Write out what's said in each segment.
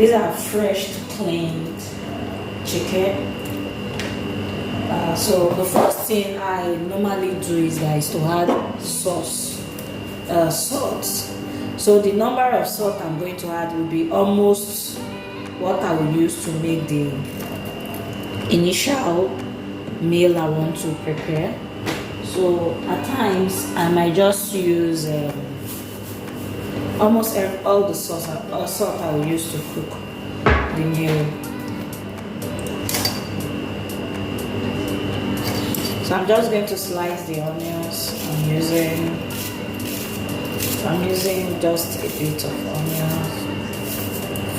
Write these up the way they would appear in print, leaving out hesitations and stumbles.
These are fresh cleaned chicken. So the first thing I normally do is, guys, to add sauce, salt. So the number of salt I'm going to add will be almost what I will use to make the initial meal I want to prepare. So at times I might just use almost all the salt I will use to cook the meal. So I'm just going to slice the onions. I'm using just a bit of onions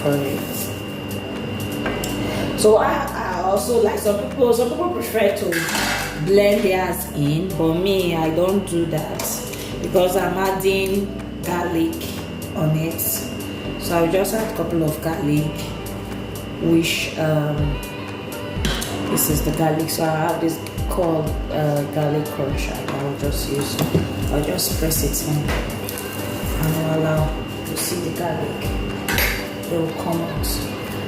for it. So I also, like some people prefer to blend theirs in, but me, I don't do that because I'm adding garlic on it. So I'll just add a couple of garlic, which this is the garlic. So I have this called garlic crunch. I'll just press it in and I'll allow to see the garlic. It will come out.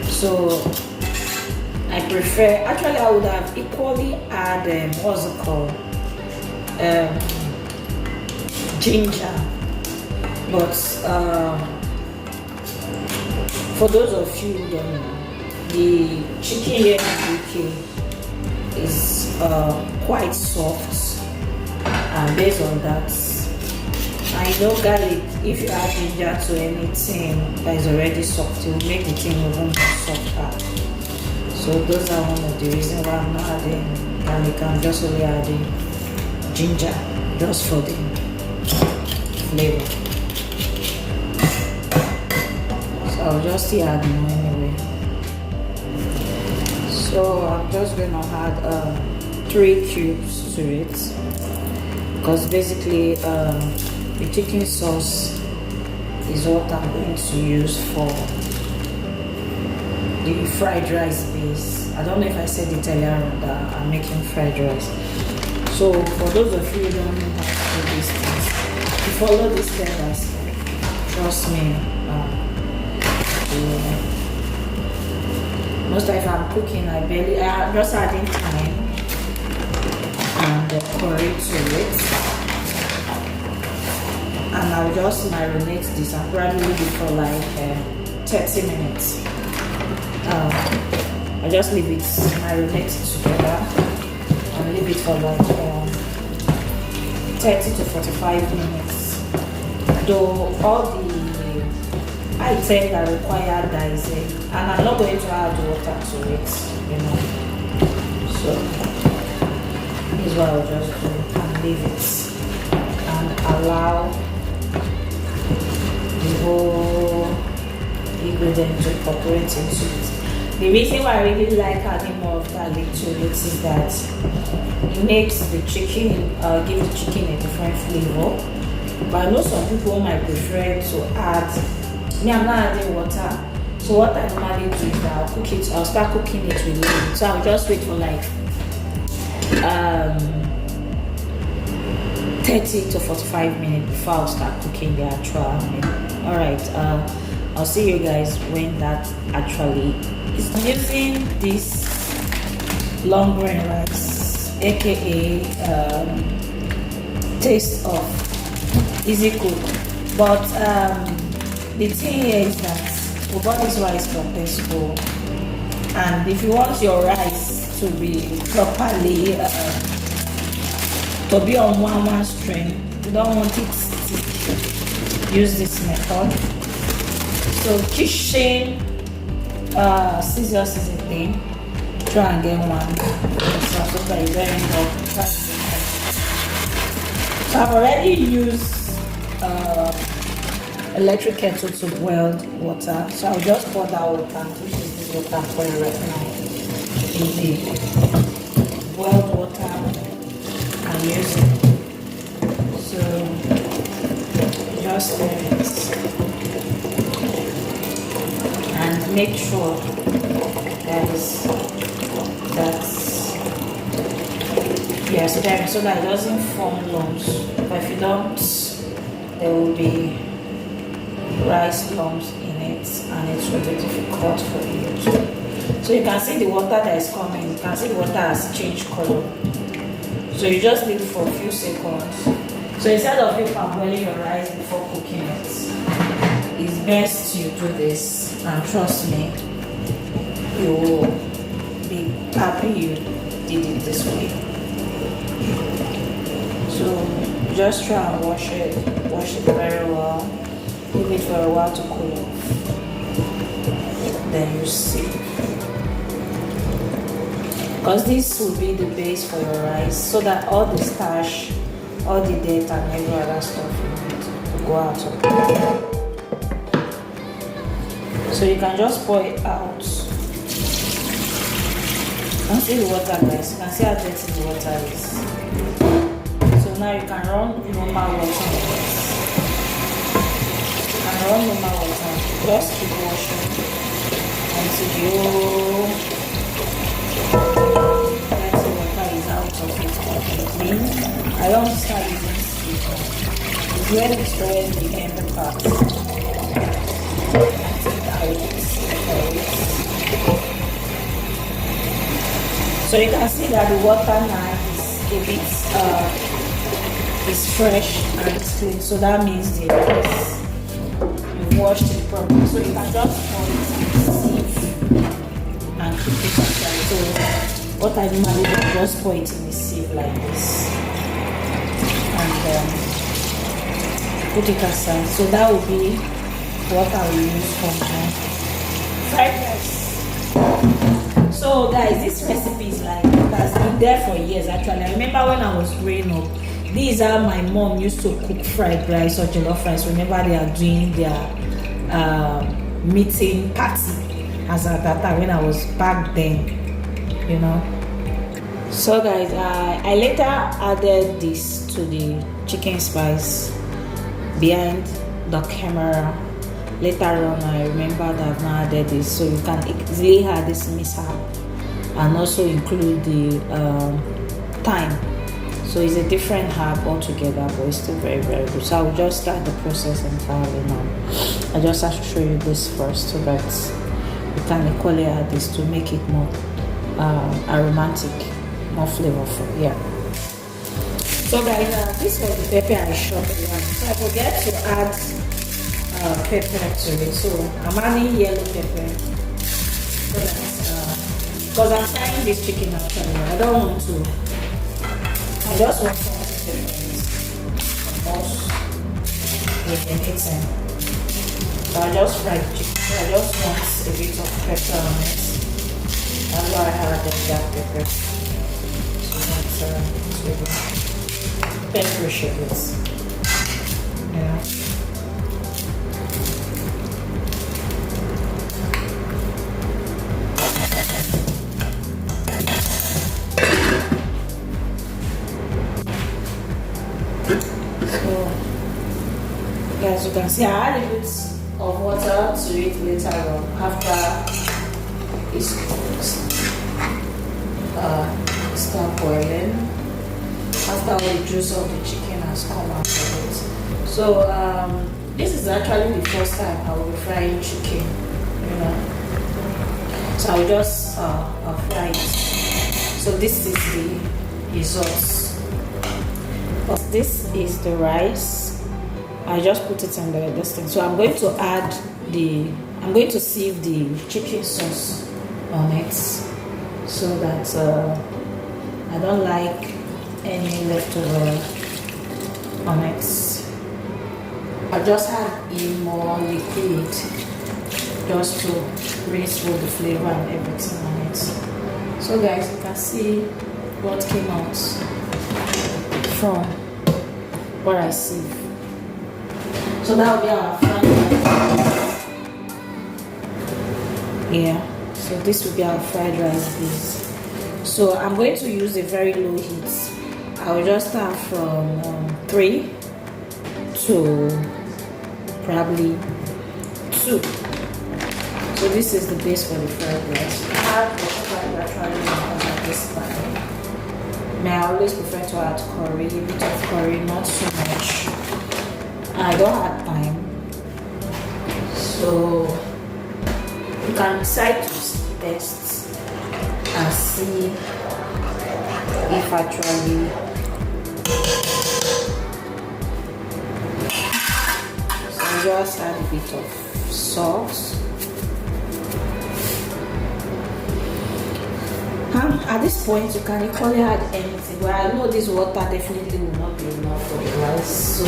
So I prefer, actually I would have equally add what's it called, ginger, but for those of you who don't know, the chicken here in UK is quite soft, and based on that, I know garlic, if you add ginger to anything that is already soft, it will make the thing even more softer. So those are one of the reasons why I'm not adding garlic. I'm just only adding ginger just for the flavor. So I'll just still add more anyway. So I'm just going to add 3 cubes to it, because basically the chicken sauce is what I'm going to use for the fried rice base. I don't know if I said it earlier on that I'm making fried rice. So for those of you who don't know how to do these things, if you follow this step by step, trust me, most of the time I'm cooking, I'm just adding thyme and curry to it, and I'll just marinate this. I'll probably leave it for like 30 minutes. I just leave it marinate together and leave it for like 30 to 45 minutes. Though all the items that require dicing, and I'm not going to add water to it, you know. So this is what I'll just do, and leave it and allow the whole ingredient to incorporate into it. The reason why I really like adding more of garlic to it is that it makes the chicken, give the chicken a different flavor. But I know some people might prefer to add, me, I'm not adding water. So what I normally do is that I'll start cooking it with it. So I'll just wait for like 30 to 45 minutes before I'll start cooking the actual meal. Alright, I'll see you guys when that actually is. I'm using this long grain rice, aka Taste of Easy Cook. But the thing here is that we bought this rice from Tesco, and if you want your rice to be properly to be on one stream, you don't want it stick, use this method. So kitchen scissors is a thing. Try and get one. So very important. So I've already used electric kettle to boil water. So I'll just pour that water, which is this water I'm pouring right now, in the boiled water I'm using. So just stir it and make sure so that it doesn't form lumps. But if you don't, there will be rice lumps in it, and it will be difficult for you to. So you can see the water that is coming. You can see the water has changed color. So you just leave it for a few seconds. So instead of you parboiling your rice before cooking it, it's best you do this, and trust me, you will be happy you did it this way. So just try and wash it very well. Leave it for a while to cool off. Then you see. Because this will be the base for your rice, so that all the starch, all the dirt and every other stuff will go out of it. So you can just pour it out. You can see the water, guys. You can see how dirty the water is. So now you can run normal water on it. And run normal water. Just keep washing until you I don't start using speaker. It's when it's when the end part. So you can see that the water now is a bit is fresh and it's clean. So that means the rice you washed it properly. So you can just pour it and sieve and keep it aside. So what I normally do is just pour it in a sieve like this and put it aside. So that will be what I will use for my fried rice. So guys, this recipe is like, it has been there for years actually. I remember when I was growing up, these are my mom used to cook fried rice or jollof rice whenever they are doing their meeting party as at that time when I was back then, you know. So guys, I later added this to the chicken spice behind the camera. Later on I remember that I've now added this, so you can easily add this mishap and also include the thyme. So it's a different herb altogether, but it's still very good. So I will just start the process entirely now. I just have to show you this first so that you can equally add this to make it more aromatic, more flavorful. Yeah. So guys, this was the pepper I shot. So I forget to add pepper to it. So I'm adding yellow pepper. So that's because I'm frying this chicken actually. I don't want to. I just want something different. Most with anything. So I just fried chicken. So I just want a bit of pepper on it. That's why I have the black pepper. So that's pepper sugars. Yeah. So, as you can see, I add a bit of water to it later on after it's start boiling, after all the juice of the chicken has come out of it. So this is actually the first time I will be frying chicken, you know. So I'll just fry it. So this is the results. This is the rice. I just put it in this thing. So I'm going to add I'm going to sieve the chicken sauce on it so that I don't like any leftover on it. I just add in more liquid just to rinse with the flavor and everything on it. So guys, you can see what came out from what I sieve. So that will be our fried rice. Yeah, so this will be our fried rice base. So I'm going to use a very low heat. I will just start from 3 to probably 2. So this is the base for the fried rice. I have the fried rice at this time. I always prefer to add curry, a bit of curry, not so much. I don't have time, so You can decide to test and see if actually so just add a bit of salt. At this point, you can equally add anything, but I know this water definitely will not be enough for the rice, so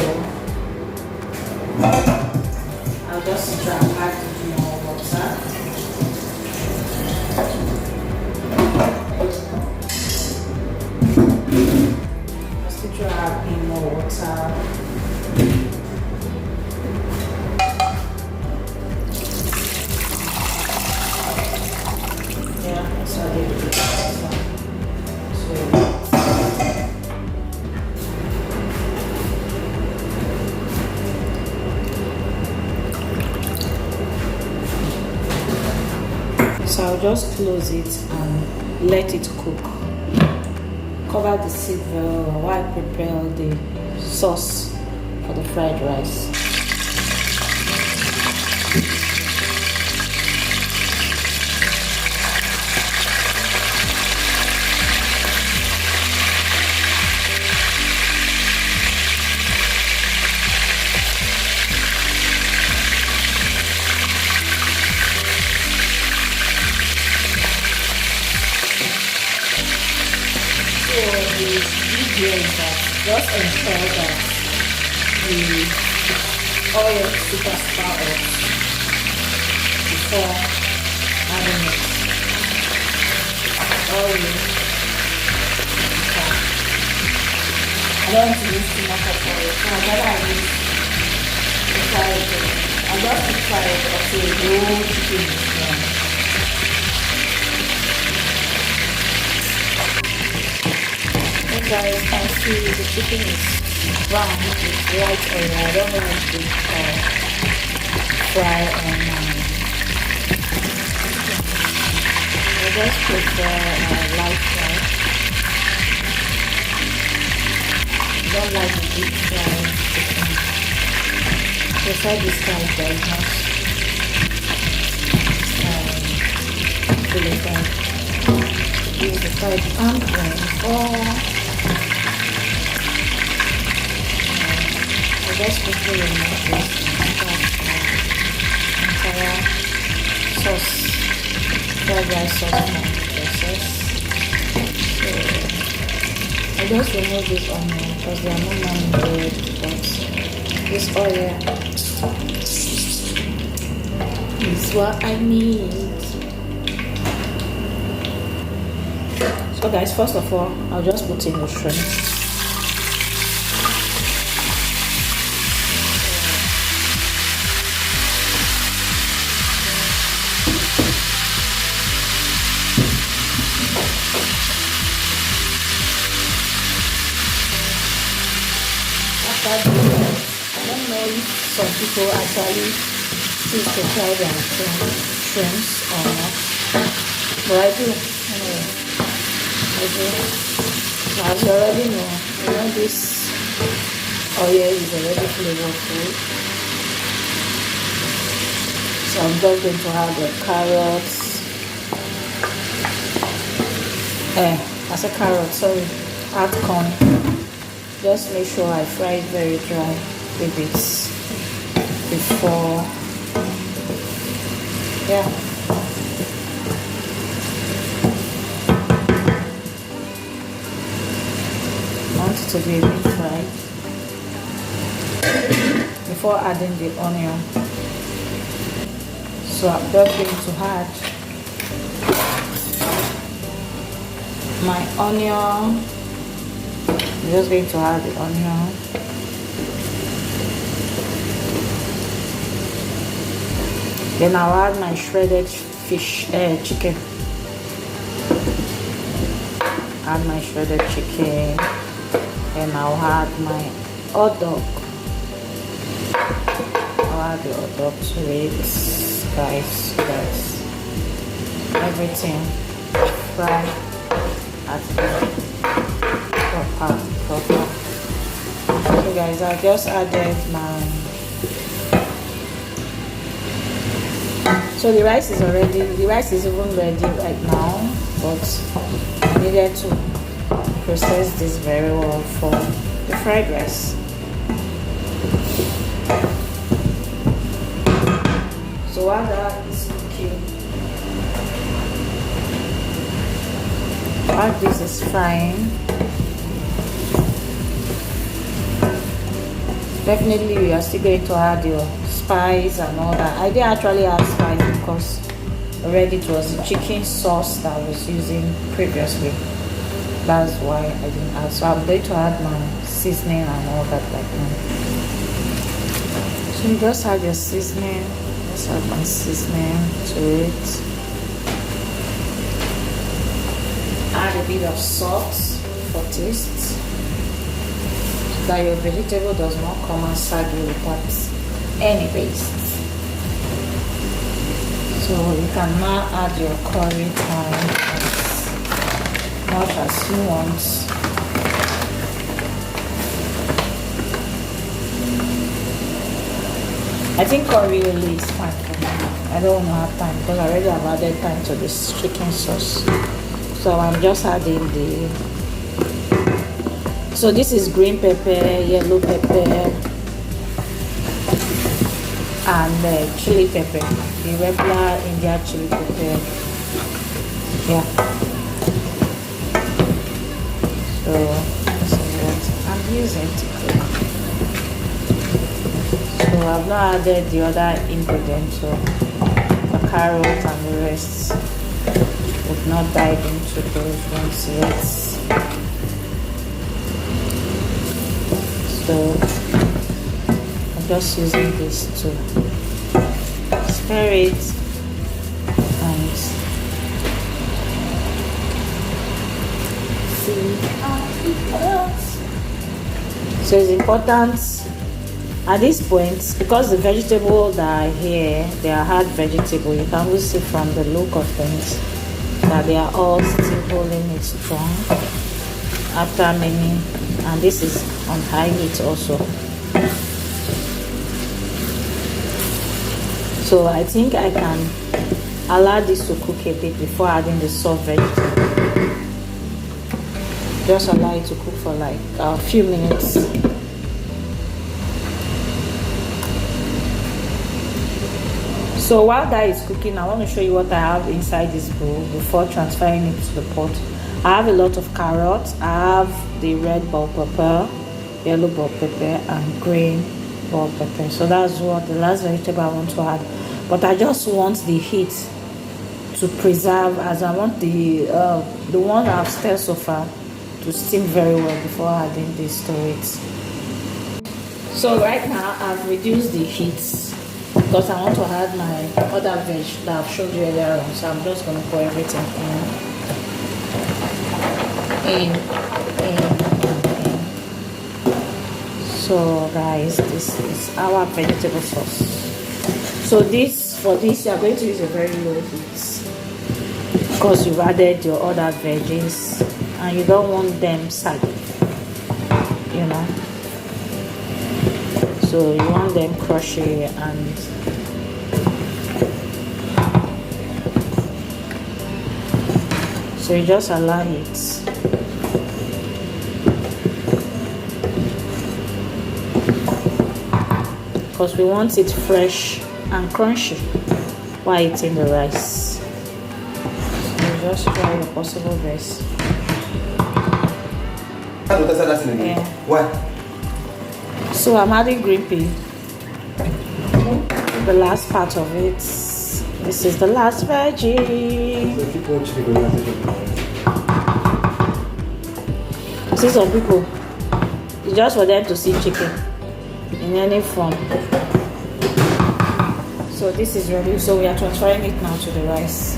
I'll just try and add more water. Just try and add more water. So I'll just close it and let it cook. Cover the silver while I prepare the sauce for the fried rice. Just ensure that the oil is super hot before adding it. Oil. I don't want to use too much of oil, so I use I just try it until the whole chicken is done. Guys, I see the chicken is brown with white oil. I don't want to fry on I just prefer light fry. I don't like the deep fried chicken. Prefer this kind that is not fully fried. Use the fried arm or just quickly remove this entire sauce, fried rice sauce from the process. So I just remove this onion because they are not man-made, but this oil is what I need. So guys, first of all, I'll just put in the shrimp. I don't know if some people actually choose to try their shrimps or not, but I do. Anyway, I do. As you already know, this oil is already flavorful. So I'm just going to add the carrots. I said carrot, sorry. Add corn. Just make sure I fry it very dry with it before, yeah. I want it to be a bit fried before adding the onion. So I'm just going to add my onion. I'm just going to add the onion. Then I'll add my shredded chicken. Add my shredded chicken. Then I'll add my hot dog. I'll add the hot dog to it, guys. Everything fried at the proper. So guys, I just added my So the rice is even ready right now, but I needed to process this very well for the fried rice. So while that is cooking, while this is frying, definitely we are still going to add your spice and all that. I didn't actually add spice because already it was the chicken sauce that I was using previously. That's why I didn't add. So I'm going to add my seasoning and all that like now. So you just add your seasoning. Just add my seasoning to it. Add a bit of salt for taste, so that your vegetable does not come and soggy without any paste. So you can now add your curry powder as much as you want. I think curry only is fine for me. I don't want to have time because I already have added time to this chicken sauce. So I'm just adding so this is green pepper, yellow pepper, and chili pepper, the regular India chili pepper. Yeah. So this is what I'm using to cook. So I've not added the other ingredients, so the carrot and the rest. We've not dived into those ones yet. So I'm just using this to stir it and see how it goes. So it's important at this point, because the vegetable that are here, they are hard vegetable. You can see from the look of things that they are all still holding it strong after many, and this is on high heat also. So I think I can allow this to cook a bit before adding the soft vegetable. Just allow it to cook for like a few minutes. So while that is cooking, I want to show you what I have inside this bowl before transferring it to the pot. I have a lot of carrots. I have the red bell pepper, yellow bell pepper, and green bell pepper. So that's what the last vegetable I want to add. But I just want the heat to preserve, as I want the one I've stirred so far to steam very well before adding this to it. So right now I've reduced the heat because I want to add my other veg that I've showed you earlier on. So I'm just going to pour everything in. So guys, this is our vegetable sauce. So for this you are going to use a very low heat because you've added your other veggies and you don't want them saggy, you know. So you want them crunchy, and so you just allow it. Because we want it fresh and crunchy while eating the rice. So just try the possible best. Yeah. What? So I'm adding green pea. The last part of it. This is the last veggie. See, some people, it's just for them to see chicken in any form. So this is ready. So we are transferring it now to the rice.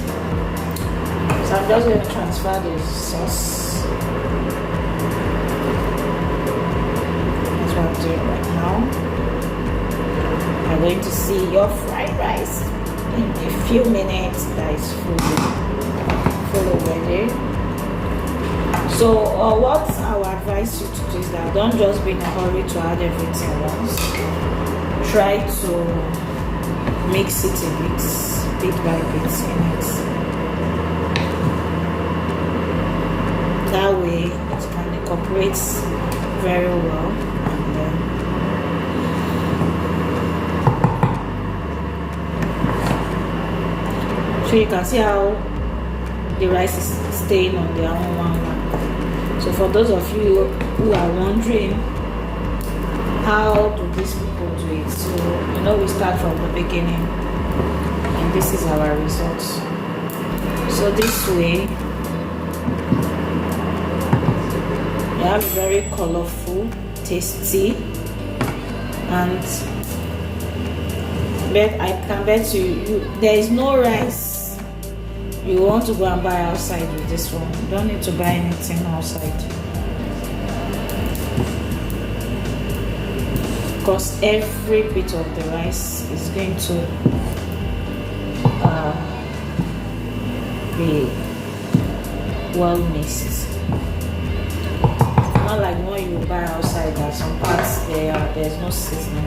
So I'm just going to transfer the sauce. That's what I'm doing right now. You're going to see your fried rice in a few minutes. That is fully ready. So what I would advise you to do is that don't just be in a hurry to add everything once. Try to mix it a bit by bit in it. That way it can incorporate very well, and then so you can see how the rice is staying on their own one lap. So for those of you who are wondering how do these people do it, so we start from the beginning, and this is our results. So this way you have very colorful, tasty, and I can bet you there is no rice you want to go and buy outside with this one. You don't need to buy anything outside, because every bit of the rice is going to be well mixed. Not like when you buy outside, that some parts there's no seasoning.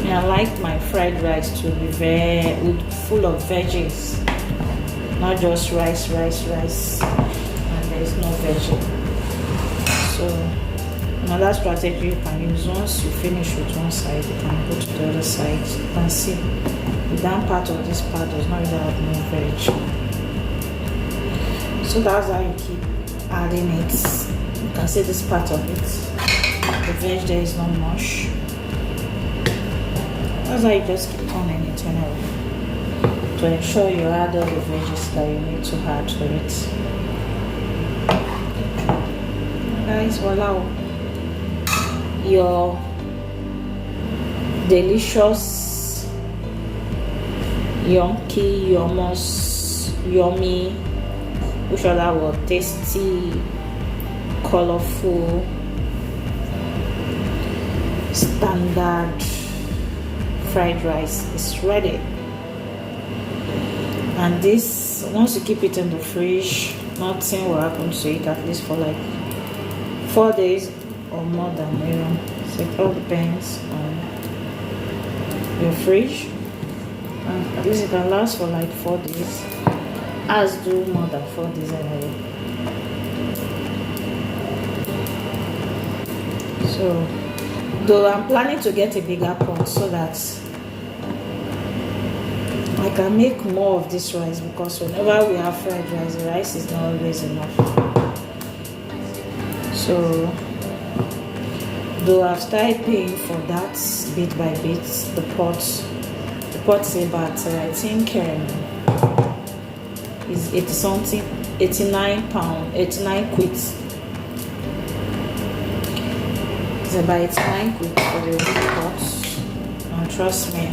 I like my fried rice to be full of veggies, not just rice, and there is no veggie. So another strategy you can use, once you finish with one side, you can go to the other side. You can see the down part of this part does not really have no veg. So that's how you keep adding it. You can see this part of it, the veg there is not much. That's how you just keep turning it anyway, to ensure you add all the veggies that you need to add to it. Guys, voila, your delicious, yummy, which other word, tasty, colorful, standard fried rice is ready. And this, once you keep it in the fridge, nothing will happen to it, at least for like 4 days or more than even. So it all depends on your fridge, and at least it can last for like 4 days, as do more than 4 days anyway. So though I'm planning to get a bigger pot so that I can make more of this rice, because whenever we have fried rice, the rice is not always enough. So though I've started paying for that bit by bit, the pot is about I think is 89 quid. It's about 89 quid for the whole pot, and trust me,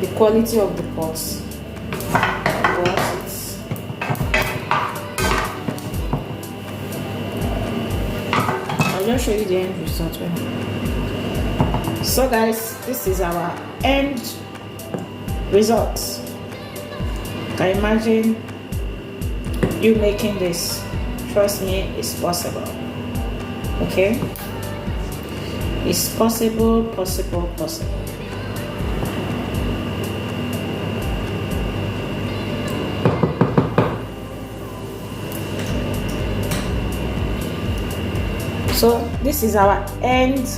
the quality of the pots worth it. I'll just show you the end result. So guys, this is our end result. Can you imagine you making this? Trust me, it's possible. Okay, it's possible. So this is our end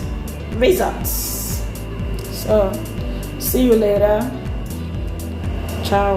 results. So see you later. Ciao.